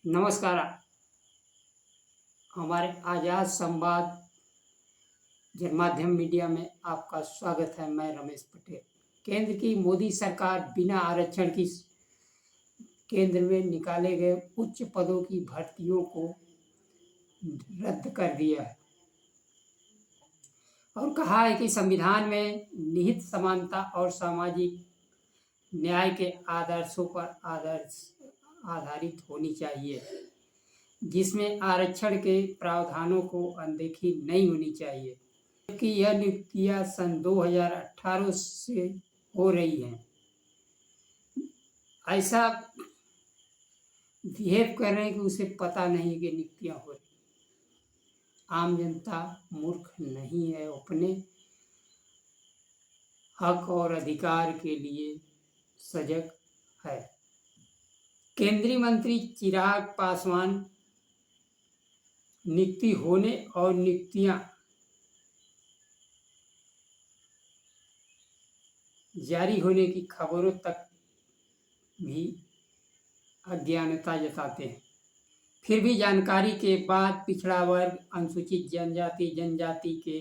नमस्कार। हमारे आज़ाद संवाद जनमाध्यम मीडिया में आपका स्वागत है। मैं रमेश पटेल। केंद्र की मोदी सरकार बिना आरक्षण की केंद्र में निकाले गए उच्च पदों की भर्तियों को रद्द कर दिया है और कहा है कि संविधान में निहित समानता और सामाजिक न्याय के आदर्शों पर आधारित होनी चाहिए, जिसमें आरक्षण के प्रावधानों को अनदेखी नहीं होनी चाहिए। जबकि यह नियुक्तियां सन 2018 से हो रही हैं। ऐसा बिहेव कर रहे हैं कि उसे पता नहीं कि नियुक्तियां हो रही। आम जनता मूर्ख नहीं है, अपने हक और अधिकार के लिए सजग है। केंद्रीय मंत्री चिराग पासवान नियुक्ति होने और नियुक्तियां जारी होने की खबरों तक भी अज्ञानता जताते हैं। फिर भी जानकारी के बाद पिछड़ा वर्ग, अनुसूचित जनजाति के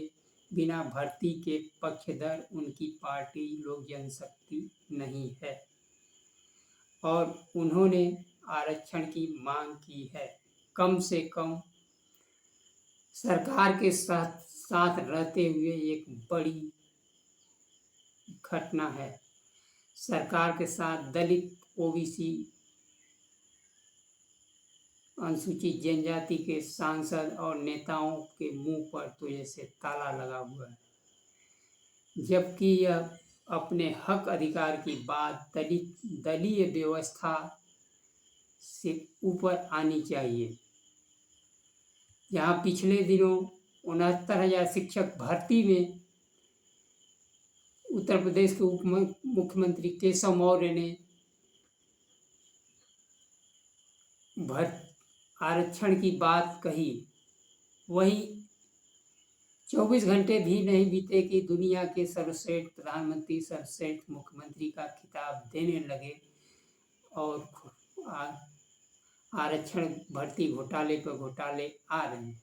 बिना भर्ती के पक्षधर उनकी पार्टी लोक जनशक्ति नहीं है और उन्होंने आरक्षण की मांग की है। कम से कम सरकार के साथ रहते हुए एक बड़ी घटना है। सरकार के साथ दलित, ओबीसी, अनुसूचित जनजाति के सांसद और नेताओं के मुंह पर तो जैसे ताला लगा हुआ है, जबकि यह अपने हक अधिकार की बात दलीय व्यवस्था से ऊपर आनी चाहिए। जहां पिछले दिनों 69,000 शिक्षक भर्ती में उत्तर प्रदेश के उप मुख्यमंत्री केशव मौर्य ने आरक्षण की बात कही, वही 24 घंटे भी नहीं बीते कि दुनिया के सर्वश्रेष्ठ प्रधानमंत्री सर्वश्रेष्ठ मुख्यमंत्री का खिताब देने लगे और आरक्षण भर्ती घोटाले पर घोटाले आ रहे हैं।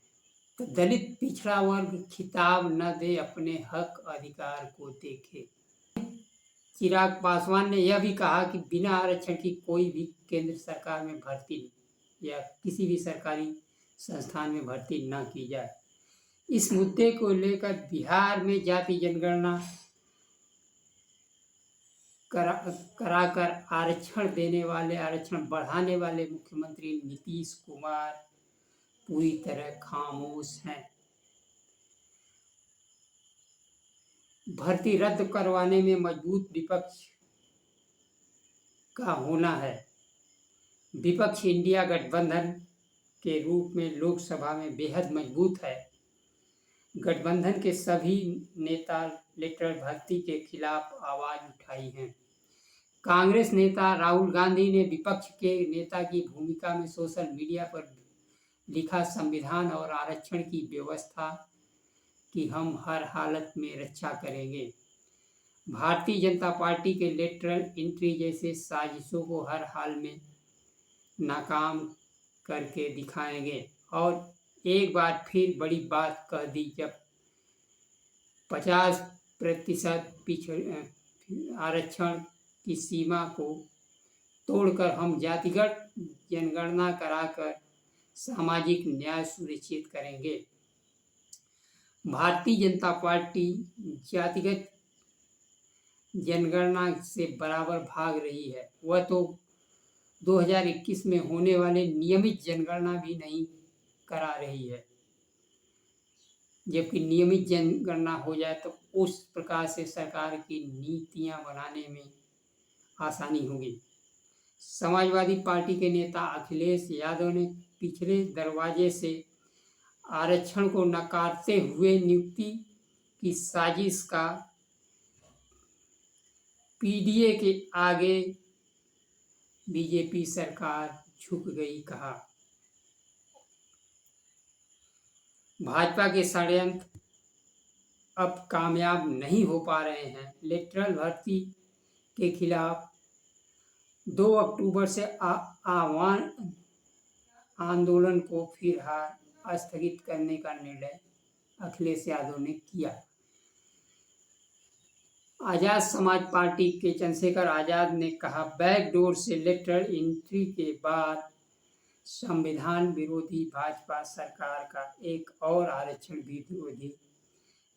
तो दलित पिछड़ा वर्ग खिताब न दे, अपने हक अधिकार को देखे। चिराग पासवान ने यह भी कहा कि बिना आरक्षण की कोई भी केंद्र सरकार में भर्ती या किसी भी सरकारी संस्थान में भर्ती न की जाए। इस मुद्दे को लेकर बिहार में जाति जनगणना कराकर आरक्षण बढ़ाने वाले मुख्यमंत्री नीतीश कुमार पूरी तरह खामोश हैं। भर्ती रद्द करवाने में मजबूत विपक्ष का होना है। विपक्ष इंडिया गठबंधन के रूप में लोकसभा में बेहद मजबूत है। गठबंधन के सभी नेता लेटरल भर्ती के खिलाफ आवाज उठाई है। कांग्रेस नेता राहुल गांधी ने विपक्ष के नेता की भूमिका में सोशल मीडिया पर लिखा, संविधान और आरक्षण की व्यवस्था की हम हर हालत में रक्षा करेंगे। भारतीय जनता पार्टी के लेटरल एंट्री जैसे साजिशों को हर हाल में नाकाम करके दिखाएंगे। और एक बार फिर बड़ी बात कह दी, जब 50% आरक्षण की सीमा को तोड़कर हम जातिगत जनगणना कराकर सामाजिक न्याय सुनिश्चित करेंगे। भारतीय जनता पार्टी जातिगत जनगणना से बराबर भाग रही है। वह तो 2021 में होने वाले नियमित जनगणना भी नहीं करा रही है। जबकि नियमित जनगणना हो जाए तो उस प्रकार से सरकार की नीतियां बनाने में आसानी होगी। समाजवादी पार्टी के नेता अखिलेश यादव ने पिछले दरवाजे से आरक्षण को नकारते हुए नियुक्ति की साजिश का पीडीए के आगे बीजेपी सरकार झुक गई कहा। भाजपा के षड्यंत्र अब कामयाब नहीं हो पा रहे हैं। लेटरल भर्ती के खिलाफ 2 अक्टूबर से आह्वान आंदोलन को फिर स्थगित करने का निर्णय अखिलेश यादव ने किया। आजाद समाज पार्टी के चंद्रशेखर आजाद ने कहा, बैकडोर से लेटरल एंट्री के बाद संविधान विरोधी भाजपा सरकार का एक और आरक्षण विरोधी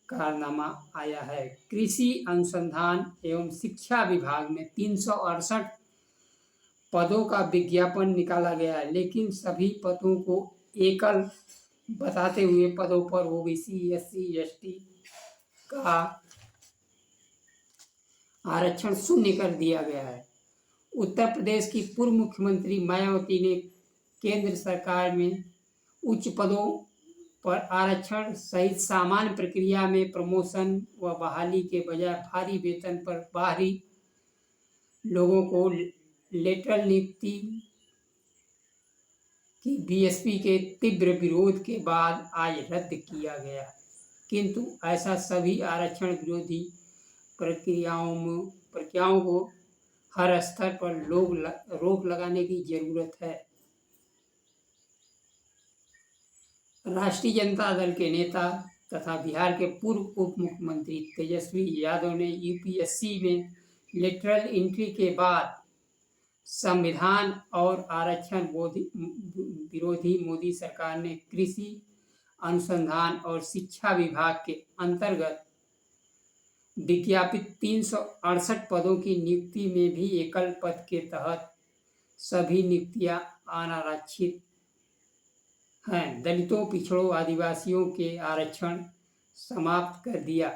कारनामा आया है। कृषि अनुसंधान एवं शिक्षा विभाग में 368 पदों का विज्ञापन निकाला गया है, लेकिन सभी पदों को एकल बताते हुए पदों पर ओबीसी, एससी, एसटी का आरक्षण शून्य कर दिया गया है। उत्तर प्रदेश की पूर्व मुख्यमंत्री मायावती ने केंद्र सरकार में उच्च पदों पर आरक्षण सहित सामान्य प्रक्रिया में प्रमोशन व बहाली के बजाय भारी वेतन पर बाहरी लोगों को लेटरल नियुक्ति की बीएसपी के तीव्र विरोध के बाद आज रद्द किया गया, किंतु ऐसा सभी आरक्षण विरोधी प्रक्रियाओं को हर स्तर पर रोक लगाने की जरूरत है। राष्ट्रीय जनता दल के नेता तथा बिहार के पूर्व उप मुख्यमंत्री तेजस्वी यादव ने यूपीएससी में लेटरल एंट्री के बाद संविधान और आरक्षण विरोधी मोदी सरकार ने कृषि अनुसंधान और शिक्षा विभाग के अंतर्गत विज्ञापित 368 पदों की नियुक्ति में भी एकल पद के तहत सभी नियुक्तियां अनारक्षित हैं। दलितों, पिछड़ों, आदिवासियों के आरक्षण समाप्त कर दिया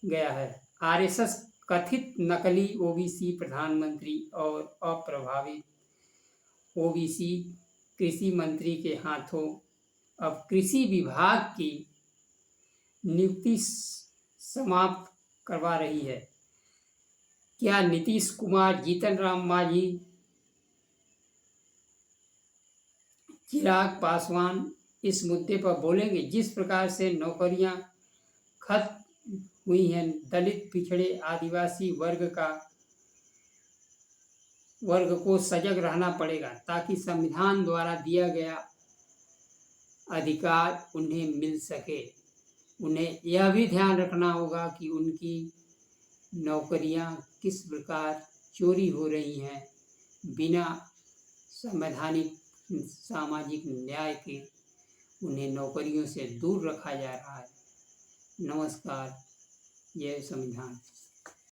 गया है। आरएसएस कथित नकली ओबीसी प्रधानमंत्री और अप्रभावित ओबीसी कृषि मंत्री के हाथों अब कृषि विभाग की नियुक्ति समाप्त करवा रही है। क्या नीतीश कुमार, जीतन राम मांझी, चिराग पासवान इस मुद्दे पर बोलेंगे? जिस प्रकार से नौकरियां खत्म हुई हैं, दलित, पिछड़े, आदिवासी वर्ग को सजग रहना पड़ेगा ताकि संविधान द्वारा दिया गया अधिकार उन्हें मिल सके। उन्हें यह भी ध्यान रखना होगा कि उनकी नौकरियां किस प्रकार चोरी हो रही हैं, बिना संवैधानिक सामाजिक न्याय के उन्हें नौकरियों से दूर रखा जा रहा है। नमस्कार। जय संविधान।